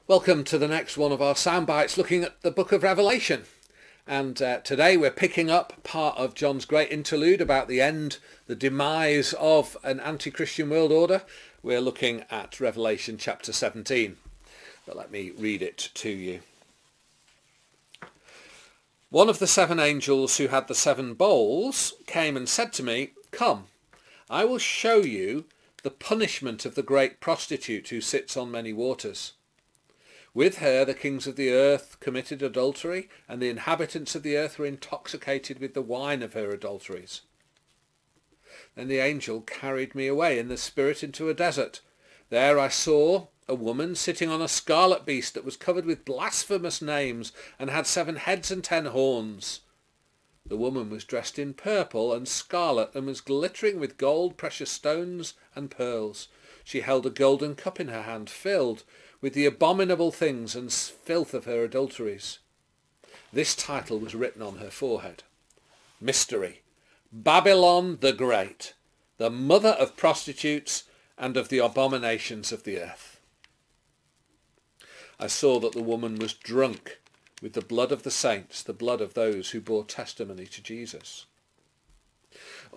Welcome to the next one of our soundbites looking at the book of Revelation. And today we're picking up part of John's great interlude about the end, the demise of an anti-Christian world order. We're looking at Revelation chapter 17. But let me read it to you. One of the seven angels who had the seven bowls came and said to me, "Come, I will show you the punishment of the great prostitute who sits on many waters. With her the kings of the earth committed adultery, and the inhabitants of the earth were intoxicated with the wine of her adulteries." Then the angel carried me away in the spirit into a desert. There I saw a woman sitting on a scarlet beast that was covered with blasphemous names and had 7 heads and 10 horns. The woman was dressed in purple and scarlet and was glittering with gold, precious stones and pearls. She held a golden cup in her hand filled with the abominable things and filth of her adulteries. This title was written on her forehead: Mystery, Babylon the Great, the mother of prostitutes and of the abominations of the earth. I saw that the woman was drunk with the blood of the saints, the blood of those who bore testimony to Jesus.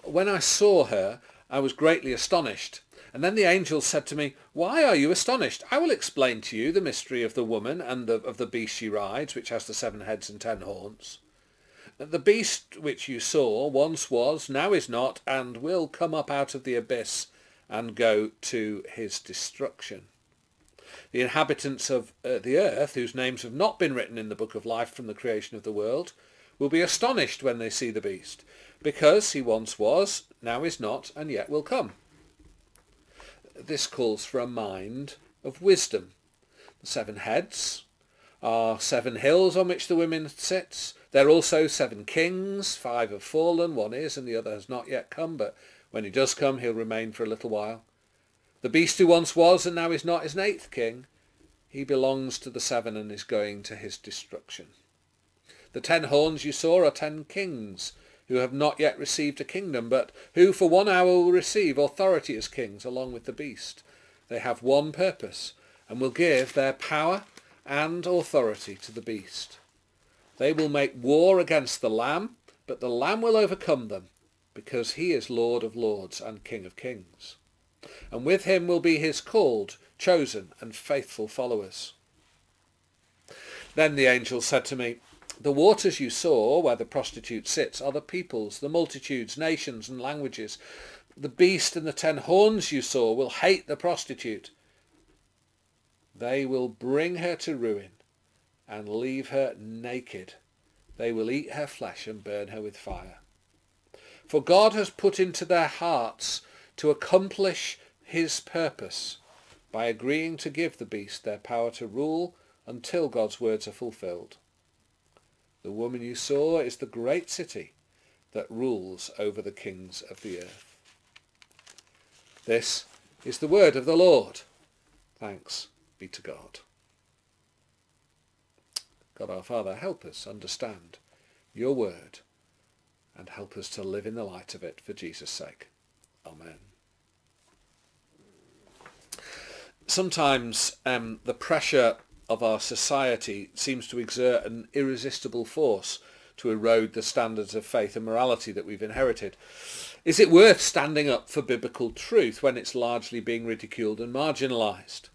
When I saw her, I was greatly astonished. And then the angel said to me, "Why are you astonished? I will explain to you the mystery of the woman and of the beast she rides, which has the 7 heads and 10 horns. The beast which you saw once was, now is not, and will come up out of the abyss and go to his destruction. The inhabitants of the earth, whose names have not been written in the book of life from the creation of the world, will be astonished when they see the beast, because he once was, now is not, and yet will come." This calls for a mind of wisdom. The 7 heads are 7 hills on which the woman sits. There are also 7 kings. 5 have fallen, 1 is, and the other has not yet come, but when he does come, he'll remain for a little while. The beast who once was and now is not is an 8th king. He belongs to the 7 and is going to his destruction. The 10 horns you saw are 10 kings who have not yet received a kingdom, but who for 1 hour will receive authority as kings along with the beast. They have one purpose, and will give their power and authority to the beast. They will make war against the Lamb, but the Lamb will overcome them, because he is Lord of lords and King of kings. And with him will be his called, chosen and faithful followers. Then the angel said to me, "The waters you saw where the prostitute sits are the peoples, the multitudes, nations and languages. The beast and the 10 horns you saw will hate the prostitute. They will bring her to ruin and leave her naked. They will eat her flesh and burn her with fire. For God has put into their hearts to accomplish his purpose by agreeing to give the beast their power to rule until God's words are fulfilled. The woman you saw is the great city that rules over the kings of the earth." This is the word of the Lord. Thanks be to God. God our Father, help us understand your word and help us to live in the light of it for Jesus' sake. Amen. Sometimes the pressure of our society seems to exert an irresistible force to erode the standards of faith and morality that we've inherited. Is it worth standing up for biblical truth when it's largely being ridiculed and marginalised?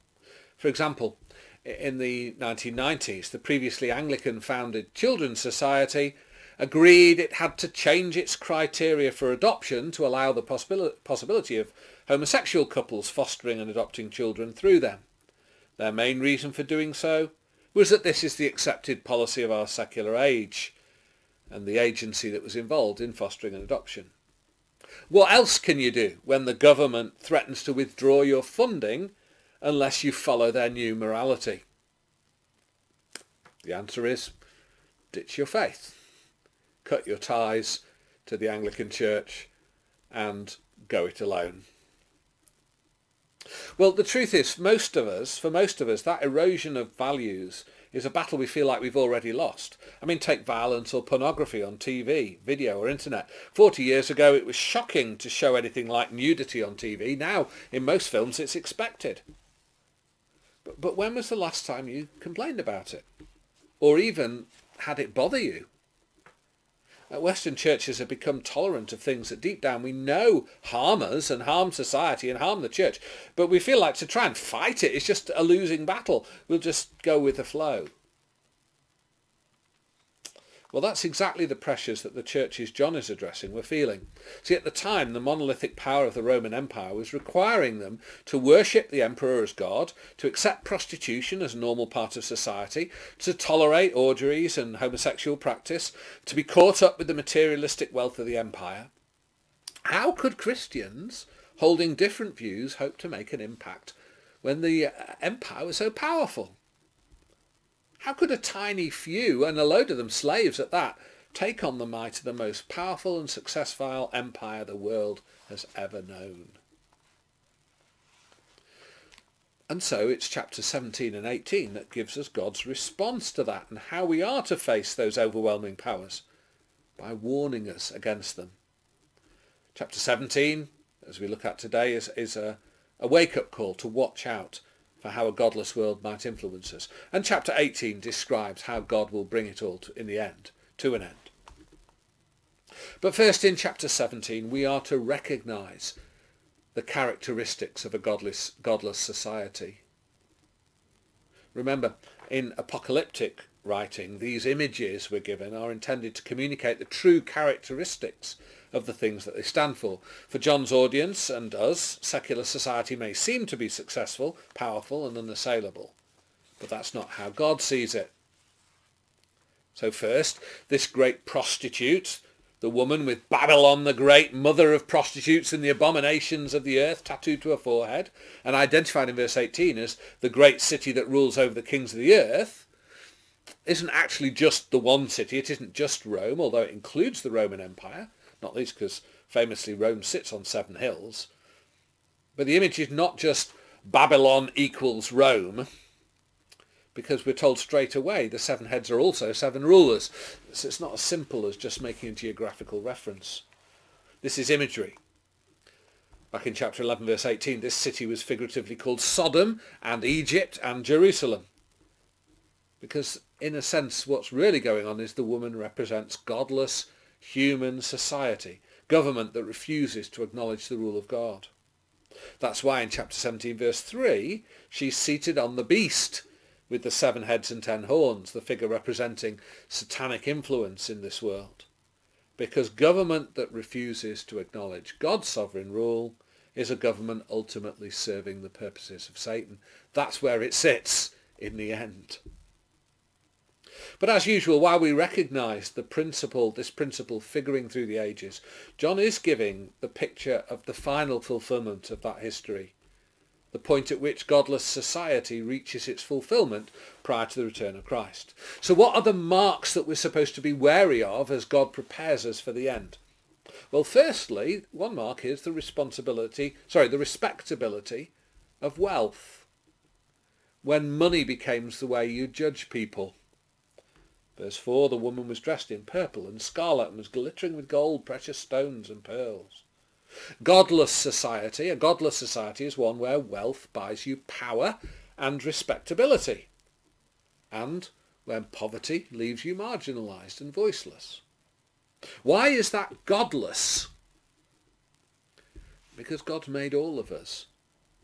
For example, in the 1990s, the previously Anglican-founded Children's Society agreed it had to change its criteria for adoption to allow the possibility of homosexual couples fostering and adopting children through them. Their main reason for doing so was that this is the accepted policy of our secular age and the agency that was involved in fostering and adoption. What else can you do when the government threatens to withdraw your funding unless you follow their new morality? The answer is ditch your faith, cut your ties to the Anglican Church and go it alone. Well, the truth is, for most of us, that erosion of values is a battle we feel like we've already lost. I mean, take violence or pornography on TV, video or internet. 40 years ago, it was shocking to show anything like nudity on TV. Now, in most films, it's expected. But when was the last time you complained about it? Or even had it bother you? Western churches have become tolerant of things that deep down we know harm us and harm society and harm the church, but we feel like to try and fight it is just a losing battle. We'll just go with the flow. Well, that's exactly the pressures that the churches John is addressing were feeling. See, at the time, the monolithic power of the Roman Empire was requiring them to worship the emperor as God, to accept prostitution as a normal part of society, to tolerate orgies and homosexual practice, to be caught up with the materialistic wealth of the empire. How could Christians, holding different views, hope to make an impact when the empire was so powerful? How could a tiny few, and a load of them slaves at that, take on the might of the most powerful and successful empire the world has ever known? And so it's chapters 17 and 18 that gives us God's response to that and how we are to face those overwhelming powers by warning us against them. Chapter 17, as we look at today, is a wake-up call to watch out for how a godless world might influence us. And chapter 18 describes how God will bring it all to an end. But first, in chapter 17, we are to recognise the characteristics of a godless society. Remember, in apocalyptic writing, these images we're given are intended to communicate the true characteristics of the things that they stand for. For John's audience and us, secular society may seem to be successful, powerful and unassailable, but that's not how God sees it. So first, this great prostitute, the woman with Babylon, the great mother of prostitutes and the abominations of the earth tattooed to her forehead, and identified in verse 18 as the great city that rules over the kings of the earth, isn't actually just the one city. It isn't just Rome, although it includes the Roman Empire, not least because famously Rome sits on 7 hills. But the image is not just Babylon equals Rome, because we're told straight away the 7 heads are also 7 rulers. So it's not as simple as just making a geographical reference. This is imagery. Back in chapter 11 verse 18, this city was figuratively called Sodom and Egypt and Jerusalem. Because in a sense what's really going on is the woman represents godless human society, government that refuses to acknowledge the rule of God. That's why in chapter 17 verse 3 she's seated on the beast with the 7 heads and 10 horns, the figure representing satanic influence in this world. Because government that refuses to acknowledge God's sovereign rule is a government ultimately serving the purposes of Satan. That's where it sits in the end. But as usual, while we recognise this principle figuring through the ages, John is giving the picture of the final fulfilment of that history, the point at which godless society reaches its fulfilment prior to the return of Christ. So what are the marks that we're supposed to be wary of as God prepares us for the end? Well, firstly, one mark is the respectability of wealth, when money becomes the way you judge people. Verse 4, the woman was dressed in purple and scarlet and was glittering with gold, precious stones and pearls. A godless society is one where wealth buys you power and respectability, and when poverty leaves you marginalised and voiceless. Why is that godless? Because God made all of us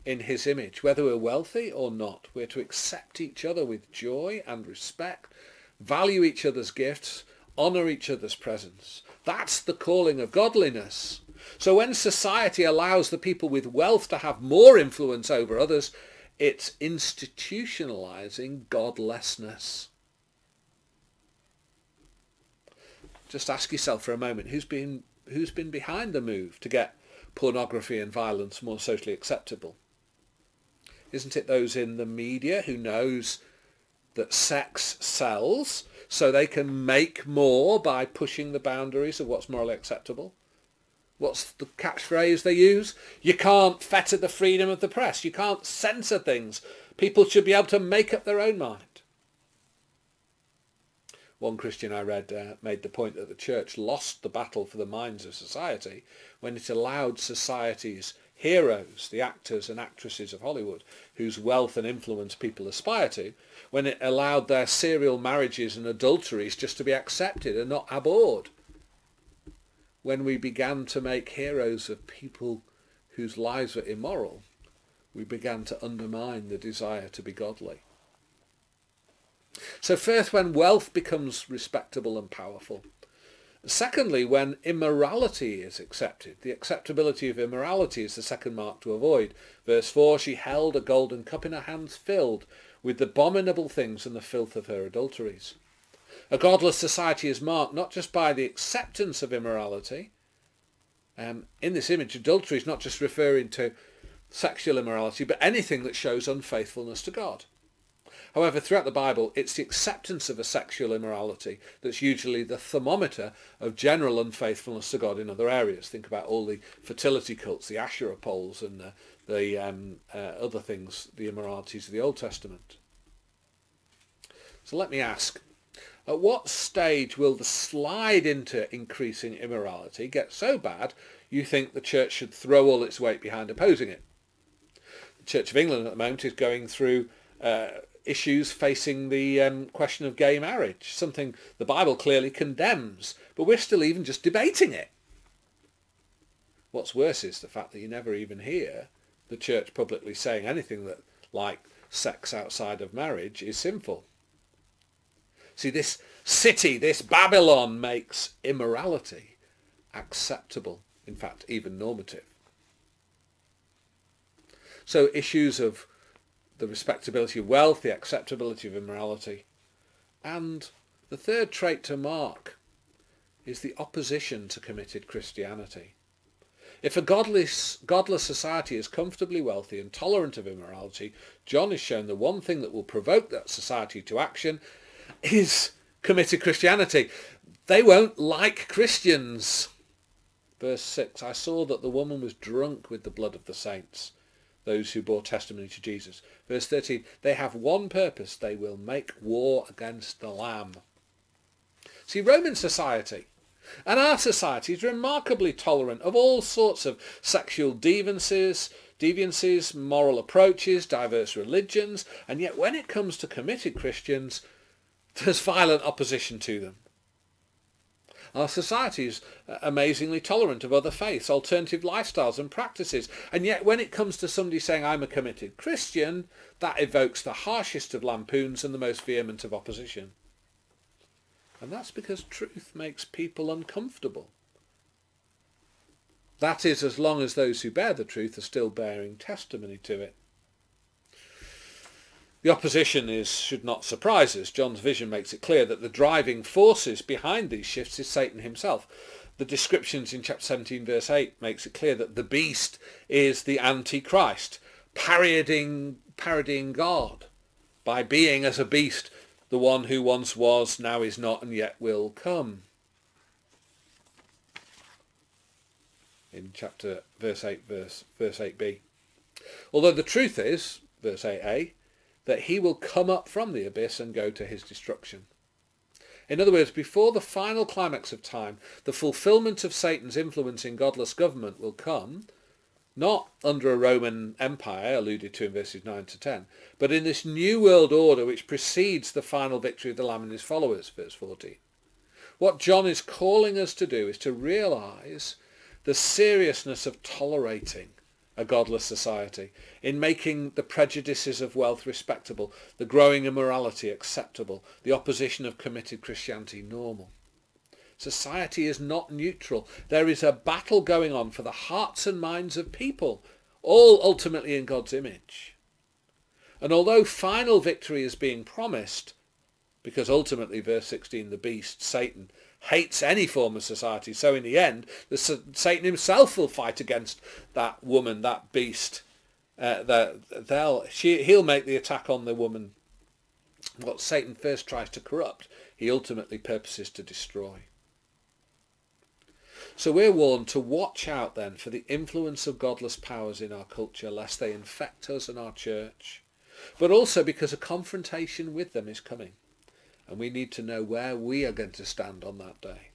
in his image. Whether we're wealthy or not, we're to accept each other with joy and respect, value each other's gifts, honour each other's presence. That's the calling of godliness. So when society allows the people with wealth to have more influence over others, it's institutionalising godlessness. Just ask yourself for a moment, who's been behind the move to get pornography and violence more socially acceptable? Isn't it those in the media who knows that sex sells, so they can make more by pushing the boundaries of what's morally acceptable? What's the catchphrase they use? You can't fetter the freedom of the press. You can't censor things. People should be able to make up their own mind. One Christian I read made the point that the church lost the battle for the minds of society when it allowed society's heroes, the actors and actresses of Hollywood, whose wealth and influence people aspire to, when it allowed their serial marriages and adulteries just to be accepted and not abhorred. When we began to make heroes of people whose lives were immoral, we began to undermine the desire to be godly. So first, when wealth becomes respectable and powerful. Secondly, when immorality is accepted. The acceptability of immorality is the second mark to avoid. Verse 4, she held a golden cup in her hands filled with the abominable things and the filth of her adulteries. A godless society is marked not just by the acceptance of immorality. In this image, adultery is not just referring to sexual immorality, but anything that shows unfaithfulness to God. However, throughout the Bible, it's the acceptance of a sexual immorality that's usually the thermometer of general unfaithfulness to God in other areas. Think about all the fertility cults, the Asherah poles, and the other things, the immoralities of the Old Testament. So let me ask, at what stage will the slide into increasing immorality get so bad you think the church should throw all its weight behind opposing it? The Church of England at the moment is going through issues facing the question of gay marriage, something the Bible clearly condemns, but we're still even just debating it. What's worse is the fact that you never even hear the church publicly saying anything that, like sex outside of marriage, is sinful. See, this city, this Babylon, makes immorality acceptable, in fact, even normative. So issues of the respectability of wealth, the acceptability of immorality. And the third trait to mark is the opposition to committed Christianity. If a godless society is comfortably wealthy and tolerant of immorality, John has shown the one thing that will provoke that society to action is committed Christianity. They won't like Christians. Verse 6, I saw that the woman was drunk with the blood of the saints, those who bore testimony to Jesus. Verse 13, they have one purpose, they will make war against the Lamb. See, Roman society and our society is remarkably tolerant of all sorts of sexual deviances, moral approaches, diverse religions, and yet when it comes to committed Christians, there's violent opposition to them. Our society is amazingly tolerant of other faiths, alternative lifestyles and practices, and yet when it comes to somebody saying, I'm a committed Christian, that evokes the harshest of lampoons and the most vehement of opposition. And that's because truth makes people uncomfortable. That is, as long as those who bear the truth are still bearing testimony to it. The opposition should not surprise us. John's vision makes it clear that the driving forces behind these shifts is Satan himself. The descriptions in chapter 17 verse 8 makes it clear that the beast is the Antichrist, parodying God by being as a beast the one who once was, now is not, and yet will come. In chapter verse 8, verse 8b. Although the truth is, verse 8a, that he will come up from the abyss and go to his destruction. In other words, before the final climax of time, the fulfillment of Satan's influence in godless government will come, not under a Roman Empire, alluded to in verses 9 to 10, but in this new world order which precedes the final victory of the Lamb and his followers, verse 14. What John is calling us to do is to realise the seriousness of tolerating a godless society, in making the prejudices of wealth respectable, the growing immorality acceptable, the opposition of committed Christianity normal. Society is not neutral. There is a battle going on for the hearts and minds of people, all ultimately in God's image. And although final victory is being promised, because ultimately, verse 16, the beast, Satan, hates any form of society, so in the end, Satan himself will fight against that woman, that beast. He'll make the attack on the woman. What Satan first tries to corrupt, he ultimately purposes to destroy. So we're warned to watch out then for the influence of godless powers in our culture, lest they infect us and our church, but also because a confrontation with them is coming. And we need to know where we are going to stand on that day.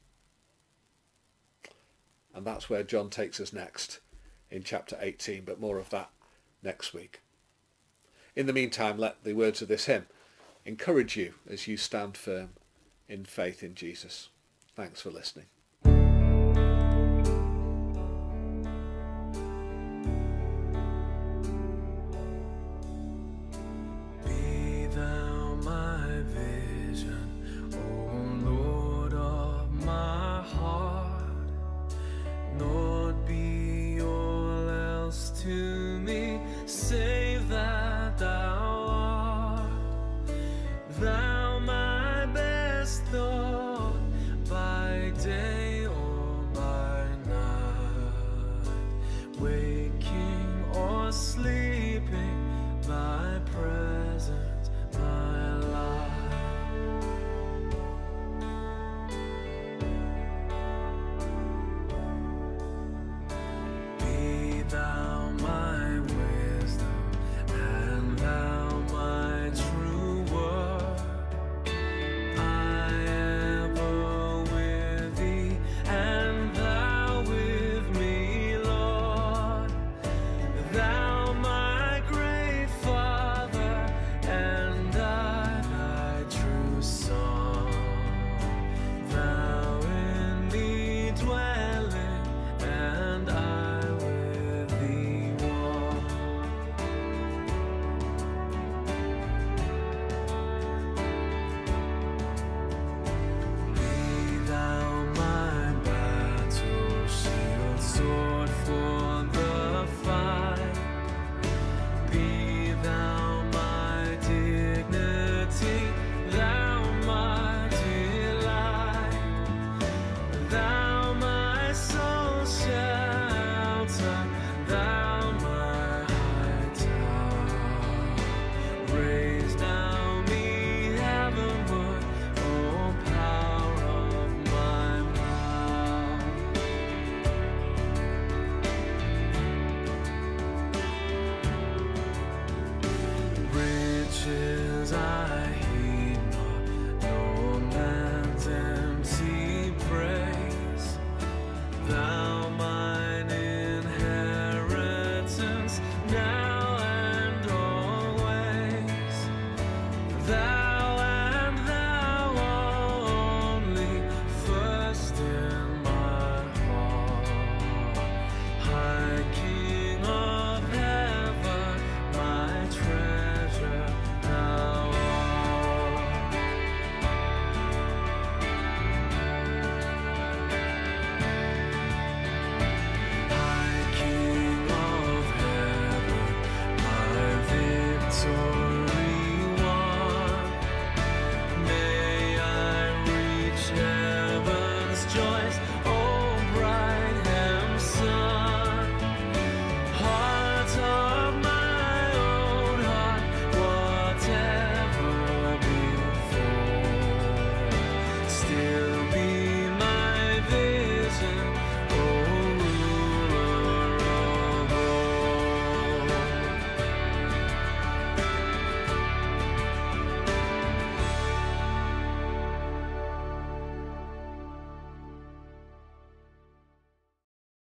And that's where John takes us next in chapter 18, but more of that next week. In the meantime, let the words of this hymn encourage you as you stand firm in faith in Jesus. Thanks for listening. Raise